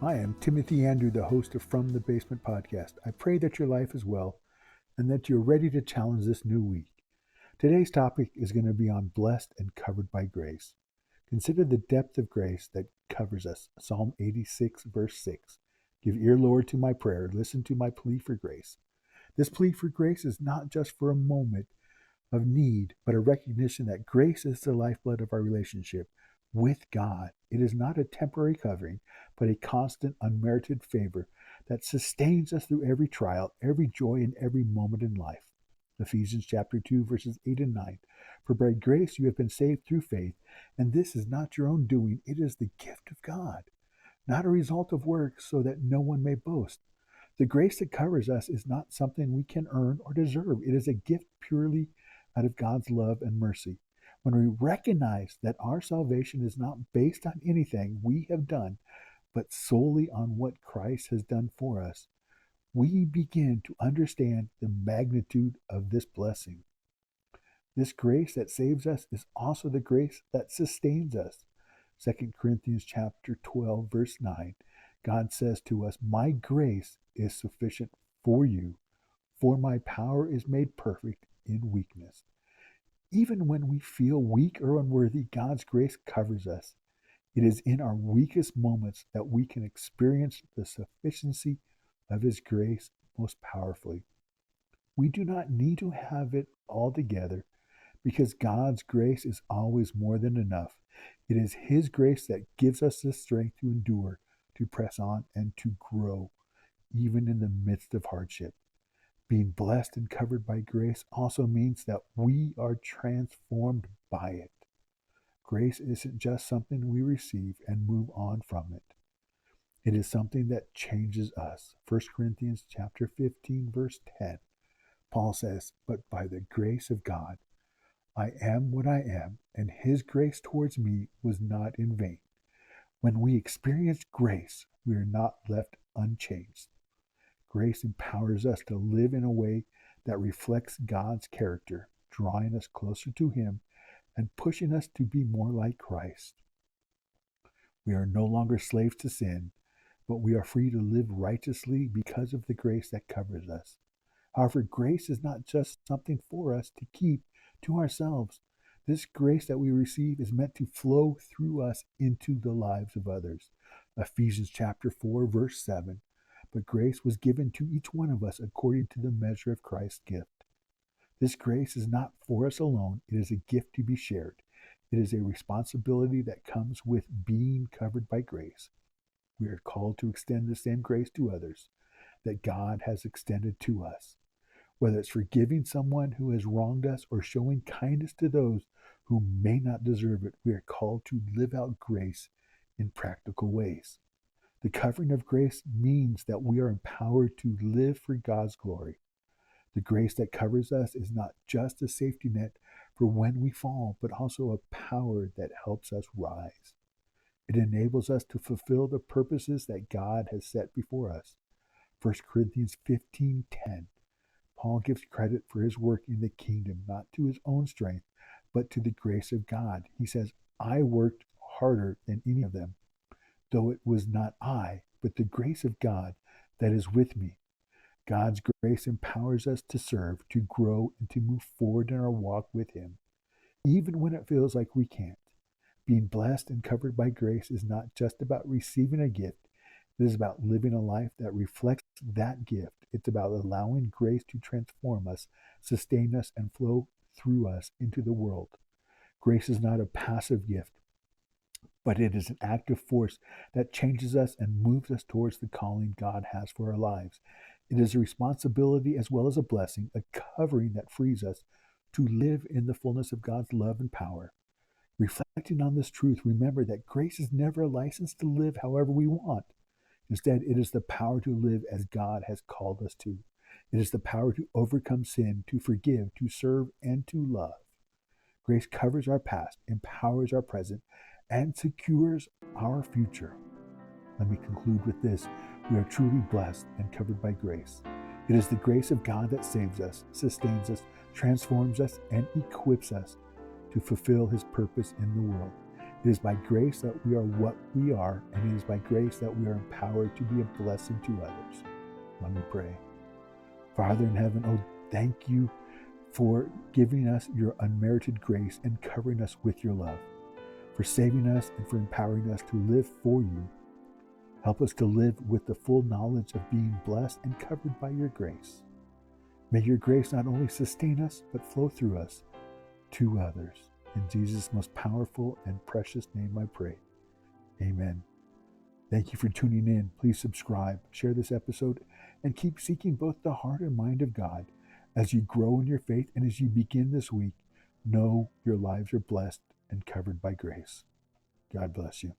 I am Timothy Andrew, the host of From the Basement podcast. I pray that your life is well and that you're ready to challenge this new week. Today's topic is going to be on blessed and covered by grace. Consider the depth of grace that covers us. Psalm 86, verse 6. Give ear, Lord, to my prayer. Listen to my plea for grace. This plea for grace is not just for a moment of need, but a recognition that grace is the lifeblood of our relationship with God. It is not a temporary covering, but a constant, unmerited favor that sustains us through every trial, every joy, and every moment in life. Ephesians chapter 2, verses 8 and 9. For by grace you have been saved through faith, and this is not your own doing, it is the gift of God, not a result of works, so that no one may boast. The grace that covers us is not something we can earn or deserve. It is a gift purely out of God's love and mercy. When we recognize that our salvation is not based on anything we have done, but solely on what Christ has done for us, we begin to understand the magnitude of this blessing. This grace that saves us is also the grace that sustains us. 2 Corinthians chapter 12, verse 9. God says to us, my grace is sufficient for you, for my power is made perfect in weakness. Even when we feel weak or unworthy, God's grace covers us. It is in our weakest moments that we can experience the sufficiency of His grace most powerfully. We do not need to have it all together because God's grace is always more than enough. It is His grace that gives us the strength to endure, to press on, and to grow, even in the midst of hardship. Being blessed and covered by grace also means that we are transformed by it. Grace isn't just something we receive and move on from it. It is something that changes us. 1 Corinthians chapter 15, verse 10. Paul says, but by the grace of God, I am what I am, and His grace towards me was not in vain. When we experience grace, we are not left unchanged. Grace empowers us to live in a way that reflects God's character, drawing us closer to Him and pushing us to be more like Christ. We are no longer slaves to sin, but we are free to live righteously because of the grace that covers us. However, grace is not just something for us to keep to ourselves. This grace that we receive is meant to flow through us into the lives of others. Ephesians chapter 4, verse 7. But grace was given to each one of us according to the measure of Christ's gift. This grace is not for us alone. It is a gift to be shared. It is a responsibility that comes with being covered by grace. We are called to extend the same grace to others that God has extended to us. Whether it's forgiving someone who has wronged us or showing kindness to those who may not deserve it, we are called to live out grace in practical ways. The covering of grace means that we are empowered to live for God's glory. The grace that covers us is not just a safety net for when we fall, but also a power that helps us rise. It enables us to fulfill the purposes that God has set before us. 1 Corinthians 15:10. Paul gives credit for his work in the kingdom, not to his own strength, but to the grace of God. He says, I worked harder than any of them, though it was not I, but the grace of God that is with me. God's grace empowers us to serve, to grow, and to move forward in our walk with Him, even when it feels like we can't. Being blessed and covered by grace is not just about receiving a gift. It is about living a life that reflects that gift. It's about allowing grace to transform us, sustain us, and flow through us into the world. Grace is not a passive gift, but it is an active force that changes us and moves us towards the calling God has for our lives. It is a responsibility as well as a blessing, a covering that frees us to live in the fullness of God's love and power. Reflecting on this truth, remember that grace is never a license to live however we want. Instead, it is the power to live as God has called us to. It is the power to overcome sin, to forgive, to serve, and to love. Grace covers our past, empowers our present, and secures our future. Let me conclude with this. We are truly blessed and covered by grace. It is the grace of God that saves us, sustains us, transforms us, and equips us to fulfill His purpose in the world. It is by grace that we are what we are, and it is by grace that we are empowered to be a blessing to others. Let me pray. Father in heaven, oh, thank you for giving us your unmerited grace and covering us with your love, for saving us and for empowering us to live for you. Help us to live with the full knowledge of being blessed and covered by your grace. May your grace not only sustain us, but flow through us to others. In Jesus' most powerful and precious name I pray. Amen. Thank you for tuning in. Please subscribe, share this episode, and keep seeking both the heart and mind of God as you grow in your faith and as you begin this week. Know your lives are blessed and covered by grace. God bless you.